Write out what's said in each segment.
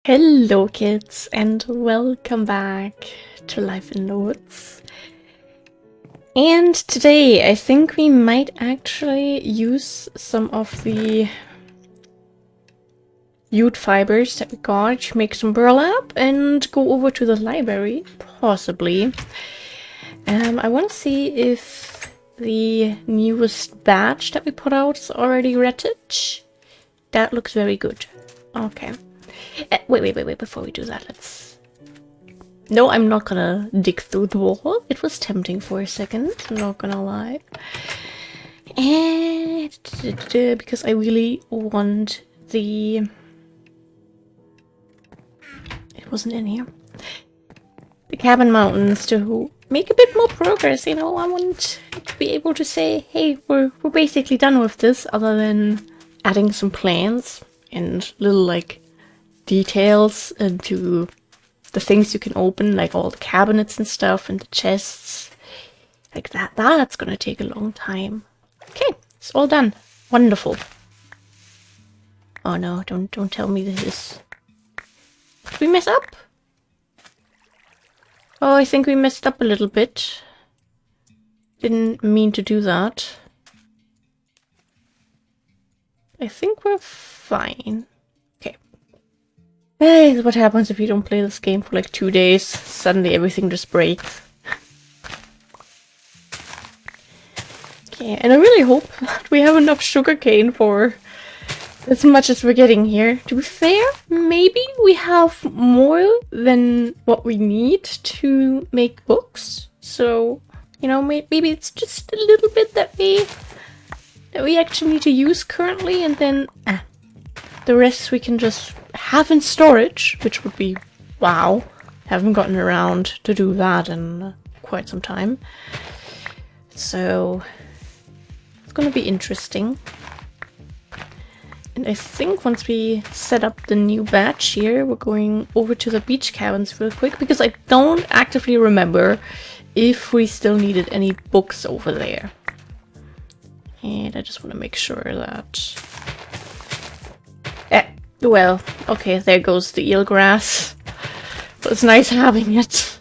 Hello kids and welcome back to Life in Notes. And today I think we might actually use some of the jute fibers that we got to make some burlap and go over to the library, possibly. I want to see if the newest batch that we put out is already rated. That looks very good. Okay. Wait, before we do that, let's... No, I'm not gonna dig through the wall. It was tempting for a second, I'm not gonna lie. And... because I really want the... It wasn't in here. The cabin mountains to make a bit more progress, you know. I want to be able to say, hey, we're basically done with this, other than adding some plans and little, like, details into the things you can open, like all the cabinets and stuff and the chests. Like that. That's gonna take a long time. Okay, it's all done. Wonderful. Oh no, don't tell me this is... Did we mess up? Oh, I think we messed up a little bit. Didn't mean to do that. I think we're fine. Hey, what happens if you don't play this game for like 2 days? Suddenly everything just breaks. Okay, and I really hope that we have enough sugarcane for as much as we're getting here. To be fair, maybe we have more than what we need to make books. So, you know, maybe it's just a little bit that we actually need to use currently, and then the rest we can just have in storage, which would be wow. Haven't gotten around to do that in quite some time. So it's gonna be interesting. And I think once we set up the new batch here, we're going over to the beach cabins real quick, because I don't actively remember if we still needed any books over there. And I just want to make sure that... well, okay, there goes the eelgrass. But it's nice having it.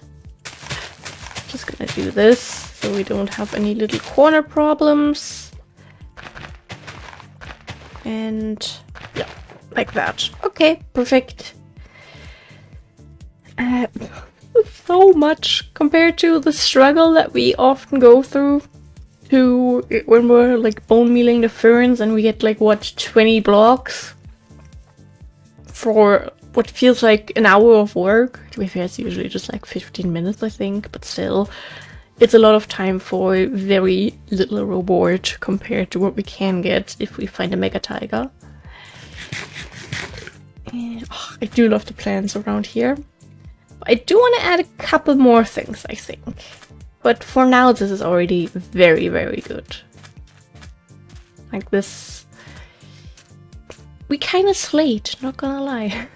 Just gonna do this so we don't have any little corner problems. And yeah, like that. Okay, perfect. So much compared to the struggle that we often go through to when we're like bone mealing the ferns and we get like what, 20 blocks for what feels like an hour of work. To be fair, it's usually just like 15 minutes, I think, but still, it's a lot of time for very little reward compared to what we can get if we find a mega taiga. And, I do love the plants around here. I do want to add a couple more things, I think. But for now, this is already very, very good. Like this... We kind of slayed, not gonna lie.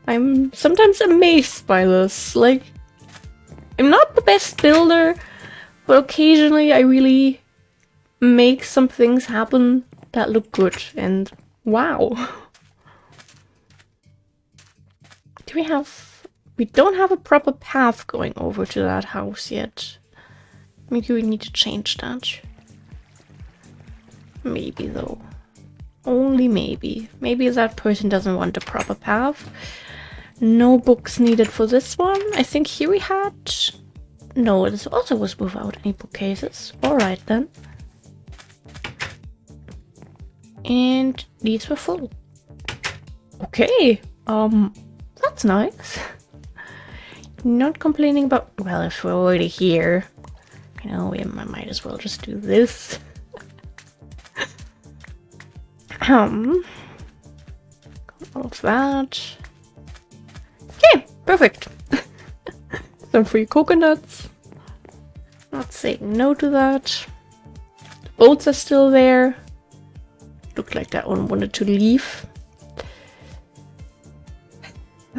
I'm sometimes amazed by this. Like, I'm not the best builder, but occasionally I really make some things happen that look good, and wow. Do we have... We don't have a proper path going over to that house yet. Maybe we need to change that. Maybe though. Only maybe. Maybe that person doesn't want a proper path. No books needed for this one. I think here we had... No, this also was without any bookcases. Alright then. And these were full. Okay. That's nice. Not complaining about... Well, if we're already here, you know, we might as well just do this. All of that. Okay, perfect. Some free coconuts. Not saying no to that. The boats are still there. Looked like that one wanted to leave.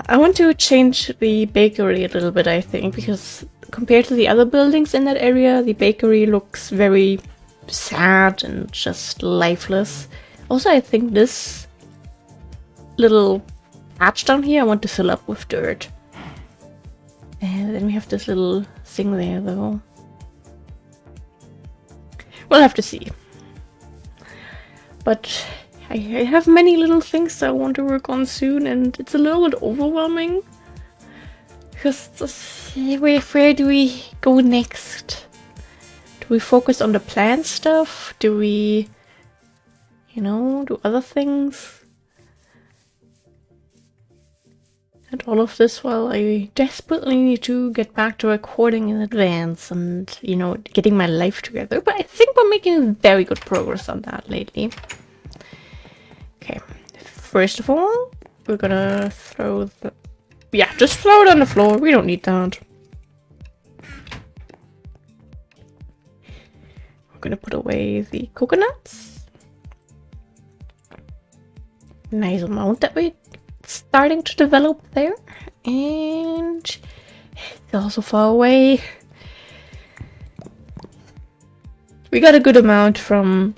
I want to change the bakery a little bit, I think, because compared to the other buildings in that area, the bakery looks very sad and just lifeless. Also, I think this little patch down here I want to fill up with dirt. And then we have this little thing there though. We'll have to see. But I have many little things that I want to work on soon, and it's a little bit overwhelming. Because where do we go next? Do we focus on the plant stuff? Do we, you know, do other things? And all of this while I desperately need to get back to recording in advance and, you know, getting my life together. But I think we're making very good progress on that lately. Okay, first of all, we're gonna throw the... Yeah, just throw it on the floor. We don't need that. We're gonna put away the coconuts. Nice amount that we're starting to develop there. And it's also far away. We got a good amount from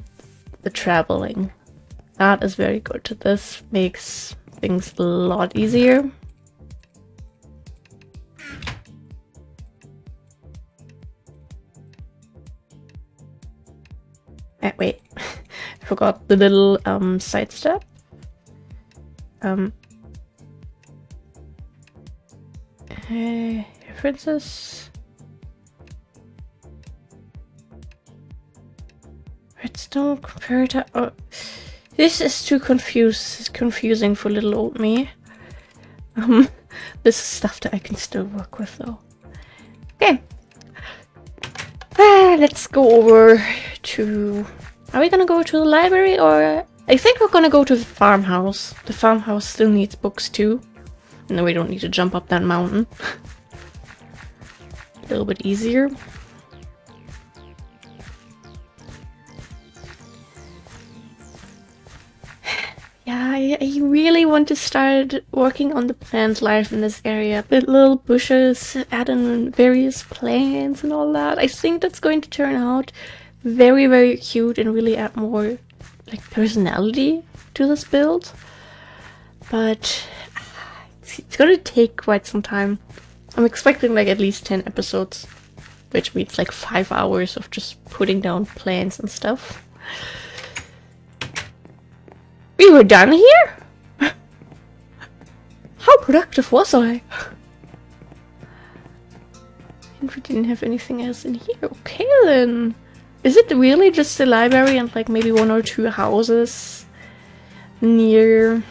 the traveling. That is very good. This makes things a lot easier. Wait, I forgot the little side step. References. Redstone compared to... Oh, this is too confusing for little old me. This is stuff that I can still work with though. Okay. Let's go over to... Are we gonna go to the library, or... I think we're gonna go to the farmhouse. The farmhouse still needs books too. And then we don't need to jump up that mountain. A little bit easier. Yeah, I really want to start working on the plant life in this area. The little bushes, add in various plants and all that. I think that's going to turn out very, very cute and really add more like personality to this build. But it's gonna take quite some time. I'm expecting like at least 10 episodes, which means like 5 hours of just putting down plants and stuff. We were done here? How productive was I? And we didn't have anything else in here. Okay then. Is it really just the library and like maybe 1 or 2 houses near,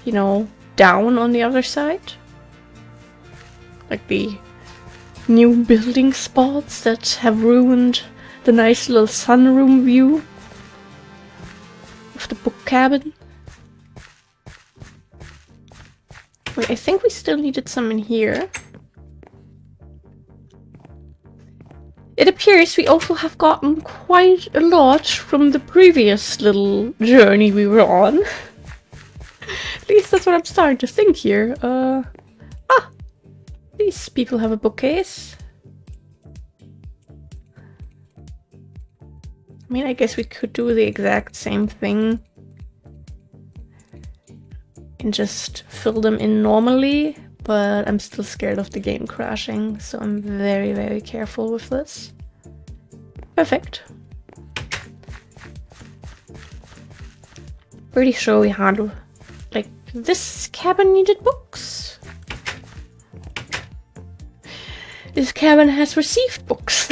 you know, down on the other side? Like the new building spots that have ruined the nice little sunroom view of the book cabin. Wait, I think we still needed some in here. It appears we also have gotten quite a lot from the previous little journey we were on. At least that's what I'm starting to think here. These people have a bookcase. I mean, I guess we could do the exact same thing and just fill them in normally, but I'm still scared of the game crashing, so I'm very, very careful with this. Perfect. Pretty sure we had, like, this cabin needed books. This cabin has received books.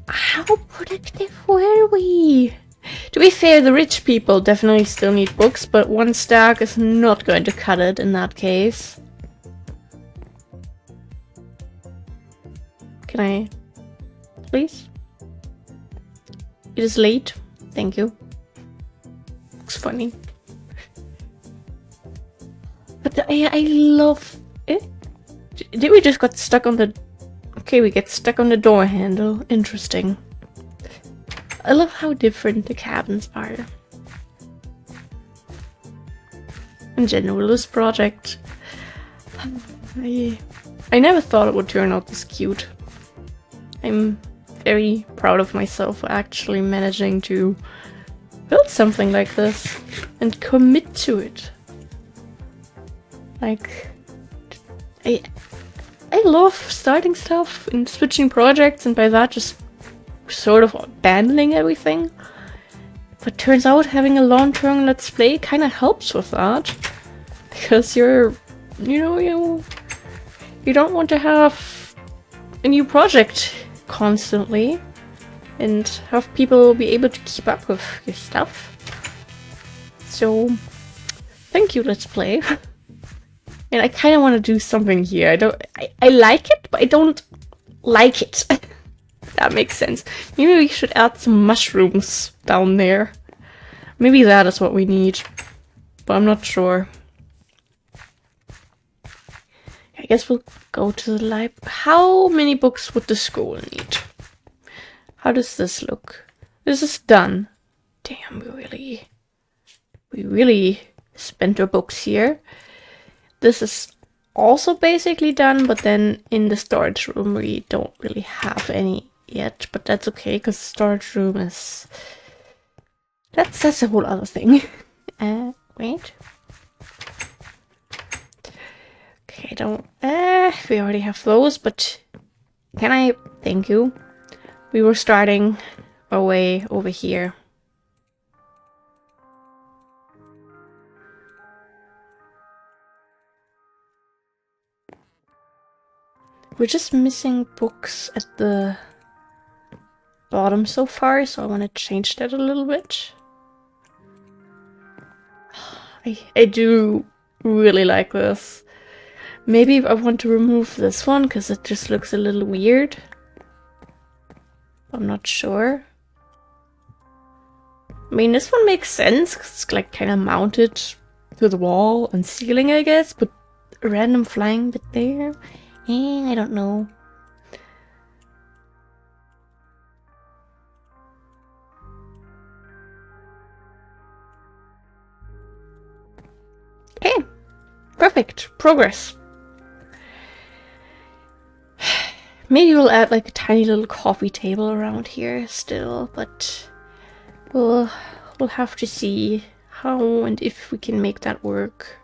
How productive were we? To be fair, the rich people definitely still need books, but 1 stack is not going to cut it in that case. Can I... please? It is late. Thank you. Looks funny. But I love it. Did we just got stuck on the... Okay, we get stuck on the door handle. Interesting. I love how different the cabins are. In general, this project... I never thought it would turn out this cute. I'm very proud of myself for actually managing to build something like this and commit to it. Like, I love starting stuff and switching projects, and by that just sort of abandoning everything. But turns out having a long-term Let's Play kind of helps with that. Because you don't want to have a new project constantly and have people be able to keep up with your stuff. So, thank you, Let's Play. And I kind of want to do something here. I like it, but I don't like it. That makes sense. Maybe we should add some mushrooms down there. Maybe that is what we need. But I'm not sure. I guess we'll go to the library. How many books would the school need? How does this look? This is done. Damn, we really spent our books here. This is also basically done, but then in the storage room we don't really have any yet, but that's okay, because the storage room is... That's a whole other thing. Wait. Okay, don't... we already have those, but... Can I... Thank you. We were starting our way over here. We're just missing books at the bottom so far, so I want to change that a little bit. I do really like this. Maybe I want to remove this one because it just looks a little weird. I'm not sure. I mean, this one makes sense because it's like kind of mounted to the wall and ceiling, I guess, but a random flying bit there. I don't know. Okay, perfect. Progress. Maybe we'll add like a tiny little coffee table around here still, but we'll have to see how and if we can make that work.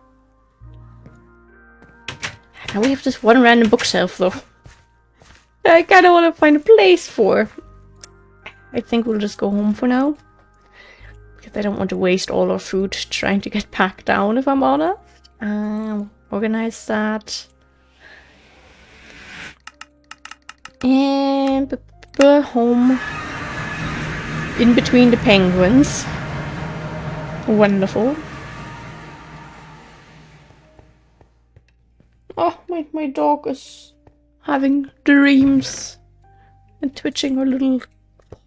Now we have this one random bookshelf though. I kind of want to find a place for. I think we'll just go home for now. Because I don't want to waste all our food trying to get packed down, if I'm honest. Organize that. And home. In between the penguins. Wonderful. Oh, my dog is having dreams and twitching her little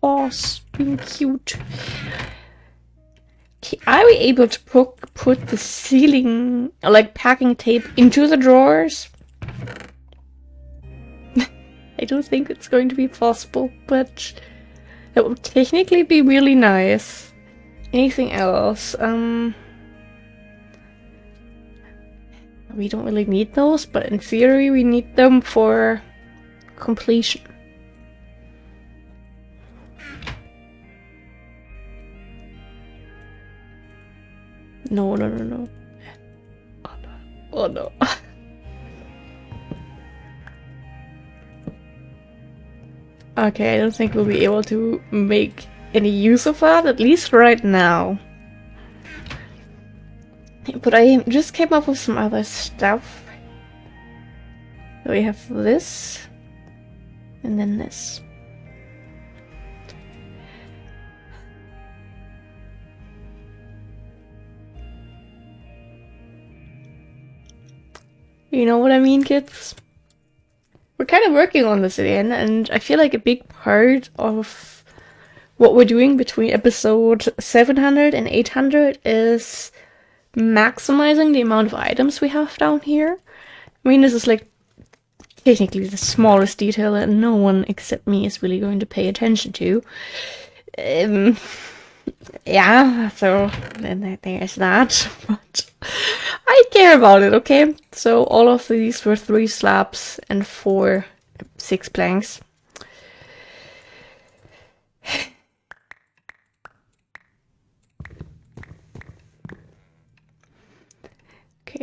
paws, being cute. Okay, are we able to put the ceiling, like packing tape, into the drawers? I don't think it's going to be possible, but that would technically be really nice. Anything else? We don't really need those, but in theory we need them for completion. No. Oh no. Okay, I don't think we'll be able to make any use of that, at least right now. But I just came up with some other stuff. So we have this, and then this. You know what I mean, kids? We're kind of working on this again, and I feel like a big part of what we're doing between episode 700 and 800 is maximizing the amount of items we have down here. I mean, this is like technically the smallest detail that no one except me is really going to pay attention to. Yeah, so then there's that, but I care about it, okay? So all of these were 3 slabs and 6 planks.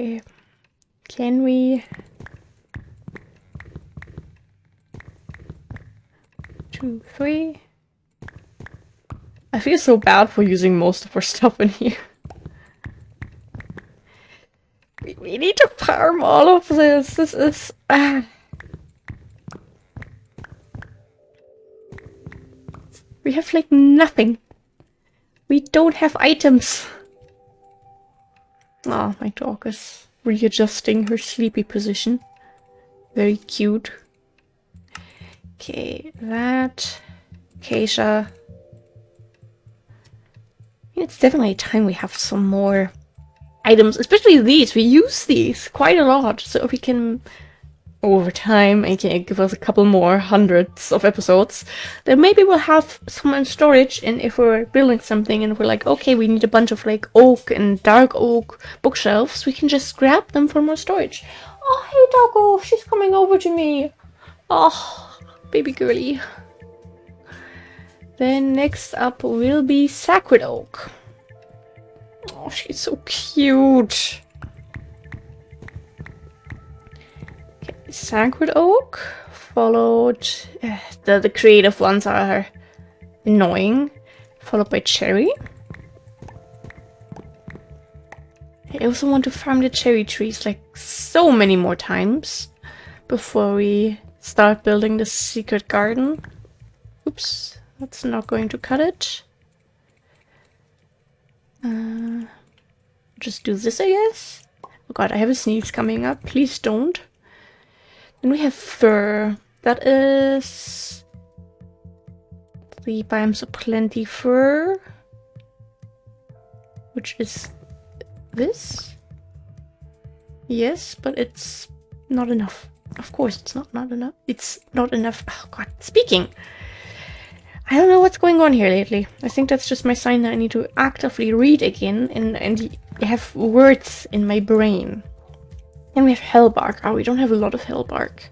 Okay. Can we... 2, 3... I feel so bad for using most of our stuff in here. We need to farm all of this. This is... We have like nothing. We don't have items. Oh, my dog is readjusting her sleepy position. Very cute. Okay, that... Acacia. It's definitely time we have some more items, especially these. We use these quite a lot, so if we can, over time, aka give us a couple more hundreds of episodes, then maybe we'll have some in storage, and if we're building something and we're like, okay, we need a bunch of like oak and dark oak bookshelves, we can just grab them for more storage. Oh, hey doggo, she's coming over to me. Oh, baby girly. Then next up will be Sacred Oak. Oh, she's so cute. Okay, Sacred Oak, followed... the creative ones are annoying. Followed by Cherry. I also want to farm the cherry trees like so many more times before we start building the secret garden. Oops. That's not going to cut it. Just do this, I guess. Oh god, I have a sneeze coming up. Please don't. Then we have fur. That is... 3 biomes of plenty fur. Which is... this? Yes, but it's not enough. Of course it's not enough. It's not enough. Oh god, speaking! I don't know what's going on here lately. I think that's just my sign that I need to actively read again and have words in my brain. And we have hellbark. Oh, we don't have a lot of hellbark.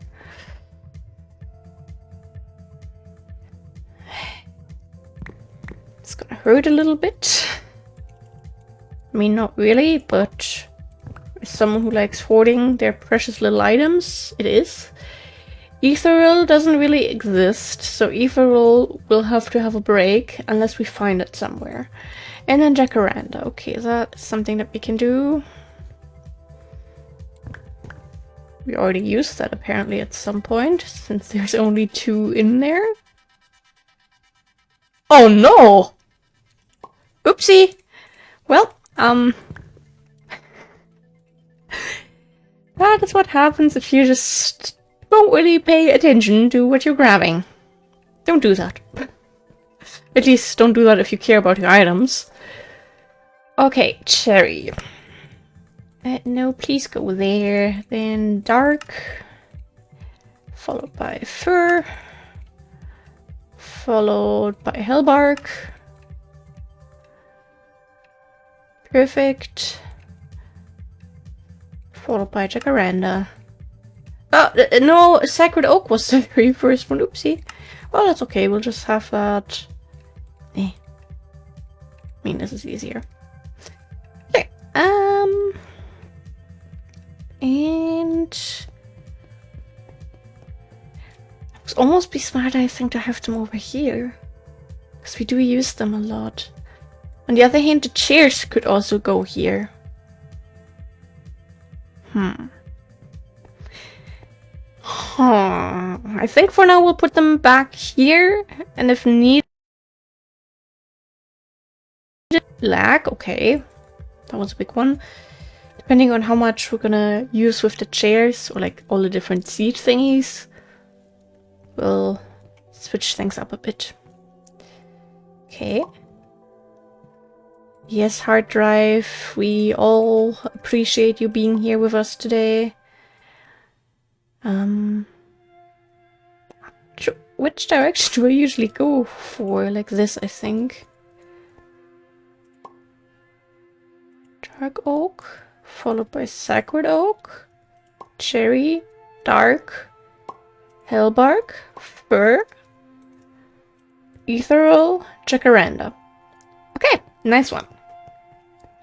It's gonna hurt a little bit. I mean, not really, but as someone who likes hoarding their precious little items, it is. Ethereal doesn't really exist, so Ethereal will have to have a break unless we find it somewhere. And then Jacaranda. Okay, that's something that we can do. We already used that apparently at some point, since there's only 2 in there. Oh no! Oopsie! Well, that is what happens if you just don't really pay attention to what you're grabbing. Don't do that. At least don't do that if you care about your items. Okay, cherry. No, please go there. Then dark. Followed by fur. Followed by hellbark. Perfect. Followed by jacaranda. Oh, no, Sacred Oak was the very first one. Oopsie. Well, that's okay. We'll just have that. I mean, this is easier. Okay. And it would almost be smart, I think, to have them over here, because we do use them a lot. On the other hand, the chairs could also go here. I think for now we'll put them back here, and if needed, lag, okay, that was a big one. Depending on how much we're gonna use with the chairs, or like all the different seat thingies, we'll switch things up a bit. Okay. Yes, hard drive, we all appreciate you being here with us today. Which direction do I usually go for? Like this, I think. Dark oak, followed by sacred oak, cherry, dark, hellbark, fir, ethereal, jacaranda. Okay, nice one.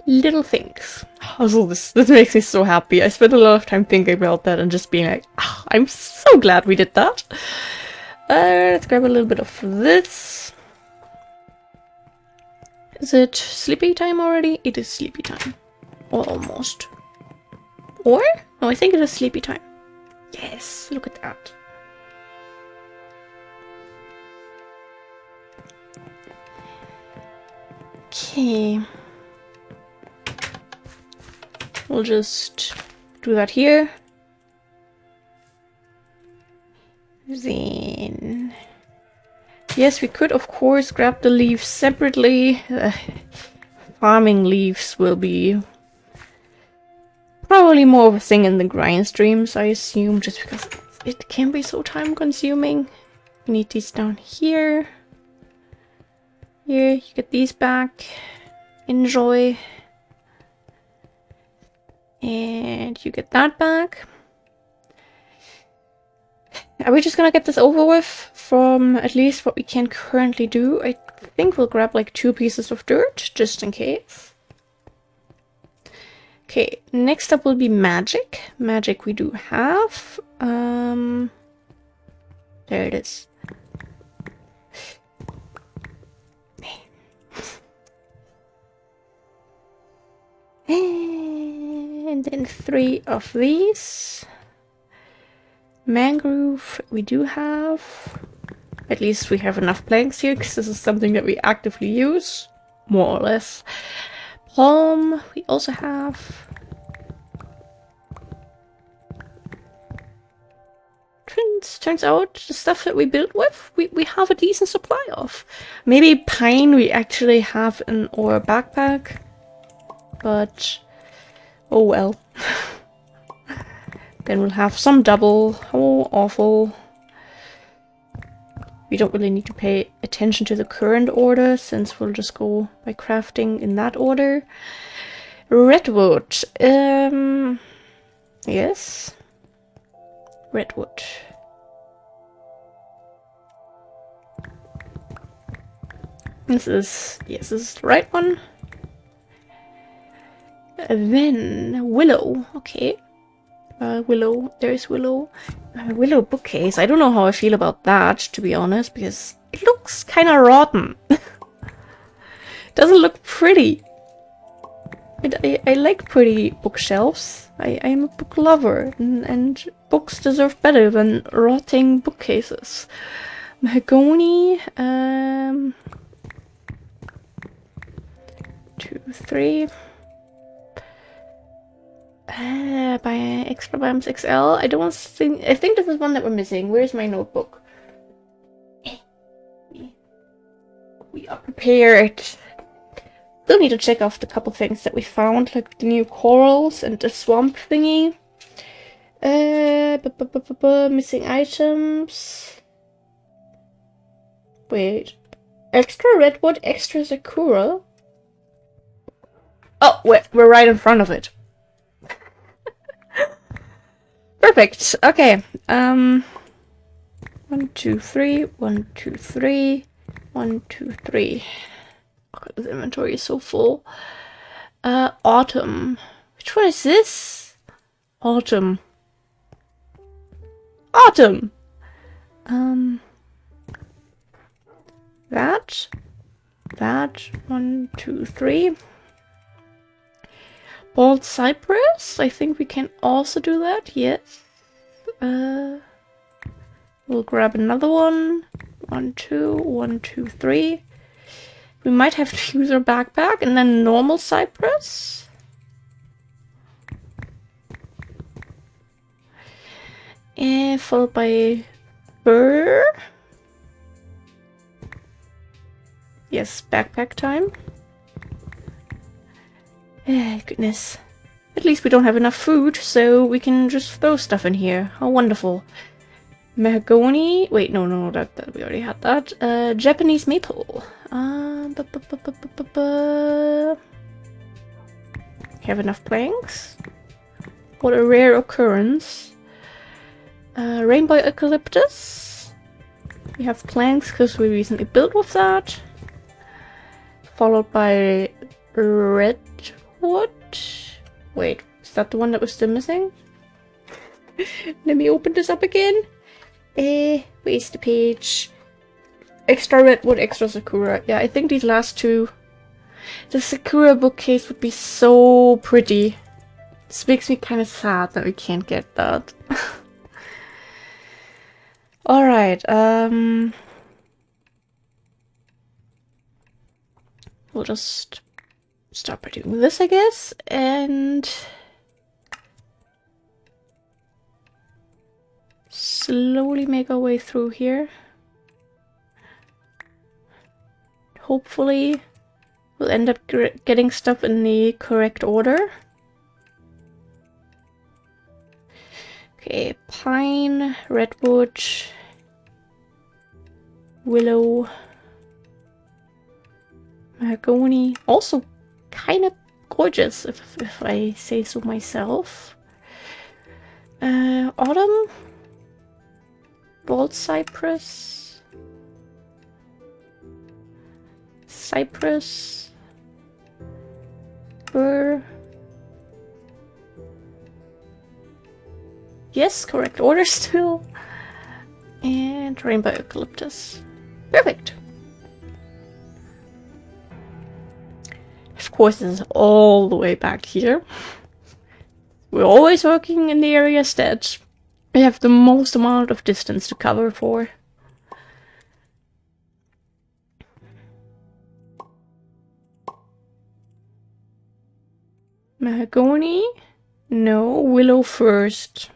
Little things. Also, this makes me so happy. I spent a lot of time thinking about that and just being like, "Ah, I'm so glad we did that." Let's grab a little bit of this. Is it sleepy time already? It is sleepy time. Or almost. Or? No, I think it is sleepy time. Yes, look at that. Okay. We'll just do that here. Then... Yes, we could, of course, grab the leaves separately. Farming leaves will be probably more of a thing in the grind streams, I assume, just because it can be so time-consuming. We need these down here. Here, you get these back. Enjoy. And you get that back. Are we just gonna get this over with from at least what we can currently do? I think we'll grab like 2 pieces of dirt, just in case. Okay, next up will be magic. Magic we do have. There it is. And then 3 of these. Mangrove we do have. At least we have enough planks here, because this is something that we actively use. More or less. Palm we also have. Turns out the stuff that we built with, we have a decent supply of. Maybe pine we actually have in our backpack. But, oh well. Then we'll have some double. Oh, awful. We don't really need to pay attention to the current order, since we'll just go by crafting in that order. Redwood. Yes. Redwood. This is the right one. Then willow. Okay. Willow. There's willow. Willow bookcase. I don't know how I feel about that, to be honest, because it looks kind of rotten. It doesn't look pretty. I like pretty bookshelves. I'm a book lover, and books deserve better than rotting bookcases. Mahogany. 2, 3. By Extra Bams XL. I think this is one that we're missing. Where's my notebook? We are prepared. Still need to check off the couple things that we found, like the new corals and the swamp thingy. Missing items. Wait. Extra redwood, extra sakura. Oh, we're right in front of it. Perfect. Okay. 1, 2, 3. 1, 2, 3. 1, 2, 3. Oh God, this inventory is so full. Autumn. Which one is this? Autumn. Autumn. That. 1, 2, 3. Bald cypress. I think we can also do that. Yes. We'll grab another one. 1, 2. 1, 2, 3. We might have to use our backpack, and then normal cypress. And followed by fir. Yes, backpack time. Goodness. At least we don't have enough food, so we can just throw stuff in here. How wonderful. Mahogany. Wait, no, that we already had that. Japanese maple. Have enough planks. What a rare occurrence. Rainbow eucalyptus. We have planks because we recently built with that. Followed by redwood. Wait, is that the one that was still missing? Let me open this up again. Where's the page? Extra redwood, extra sakura. Yeah, I think these last two. The sakura bookcase would be so pretty. This makes me kind of sad that we can't get that. Alright, we'll just start by doing this, I guess, and slowly make our way through here. Hopefully, we'll end up getting stuff in the correct order. Okay, pine, redwood, willow, mahogany. Also kind of gorgeous, if I say so myself. Autumn, bald cypress, cypress, fir. Yes, correct order still. And rainbow eucalyptus. Perfect. Of course, this is all the way back here. We're always working in the areas that we have the most amount of distance to cover for. Mahogany? No, willow first.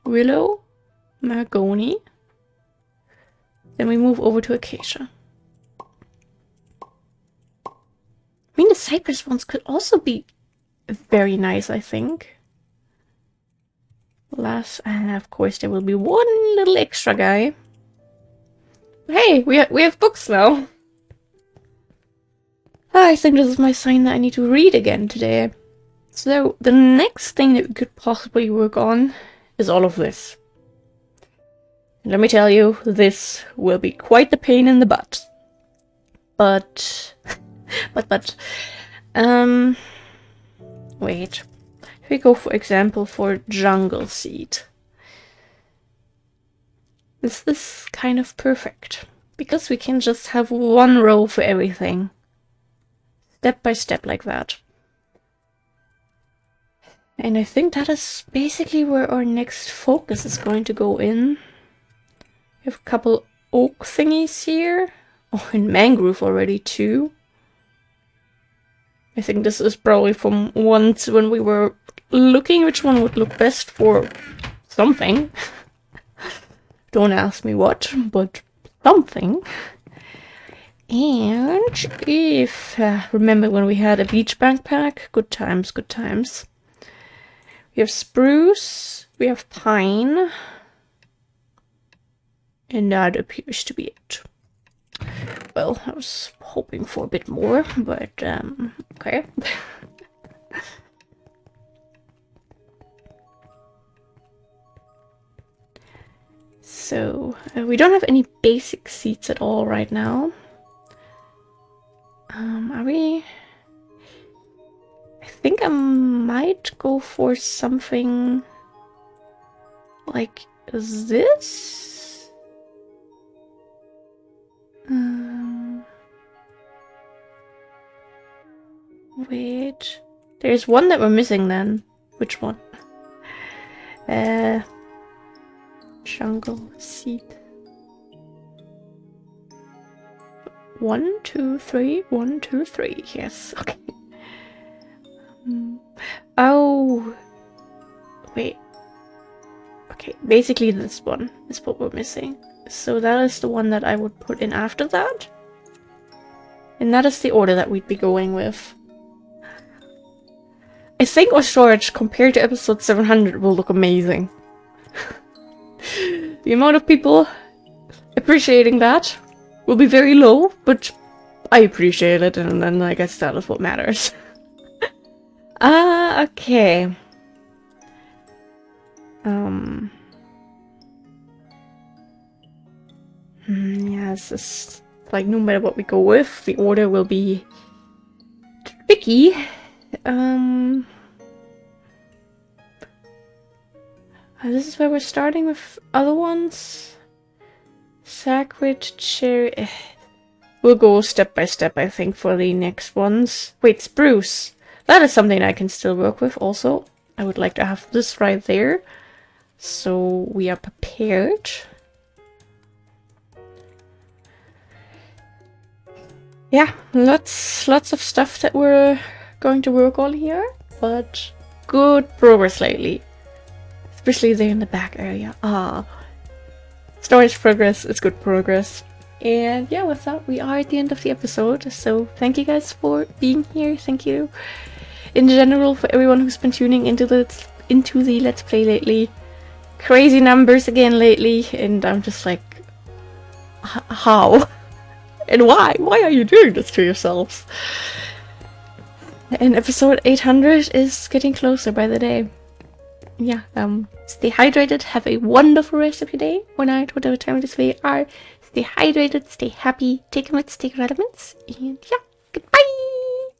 Willow, mahogany. Then we move over to acacia. I mean, the cypress ones could also be very nice, I think. Last, and of course there will be one little extra guy. Hey, we have books now. I think this is my sign that I need to read again today. So the next thing that we could possibly work on is all of this. And let me tell you, this will be quite the pain in the butt. But wait. If we go, for example, for jungle seed. This is kind of perfect. Because we can just have one row for everything. Step by step like that. And I think that is basically where our next focus is going to go in. We have a couple oak thingies here. Oh, and mangrove already too. I think this is probably from once when we were looking which one would look best for something. Don't ask me what, but something. And if, remember when we had a beach backpack? Good times, good times. We have spruce, we have pine, and that appears to be it. Well, I was hoping for a bit more, but okay. So, we don't have any basic seeds at all right now. Are we... I think I might go for something like this. Wait, there's one that we're missing then. Which one? Jungle seed. 1, 2, 3. 1, 2, 3. Yes. Okay. Oh, wait. Okay, basically this one is what we're missing. So that is the one that I would put in after that. And that is the order that we'd be going with. I think our storage compared to episode 700 will look amazing. The amount of people appreciating that will be very low, but I appreciate it, and then I guess that is what matters. Okay. Yeah, it's just like no matter what we go with, the order will be tricky. This is where we're starting with other ones. Sacred cherry. We'll go step by step, I think, for the next ones. Wait, spruce. That is something I can still work with also. I would like to have this right there. So we are prepared. Yeah, lots of stuff that we're going to work on here, but good progress lately. Especially there in the back area. Storage progress is good progress. And yeah, with that, we are at the end of the episode. So thank you guys for being here. Thank you in general for everyone who's been tuning into the Let's Play lately. Crazy numbers again lately, and I'm just like, how? And why? Why are you doing this to yourselves? And episode 800 is getting closer by the day. Yeah, stay hydrated, have a wonderful rest of your day or night, whatever time it is where you are. Stay hydrated, stay happy, take meds, take vitamins, and yeah, goodbye!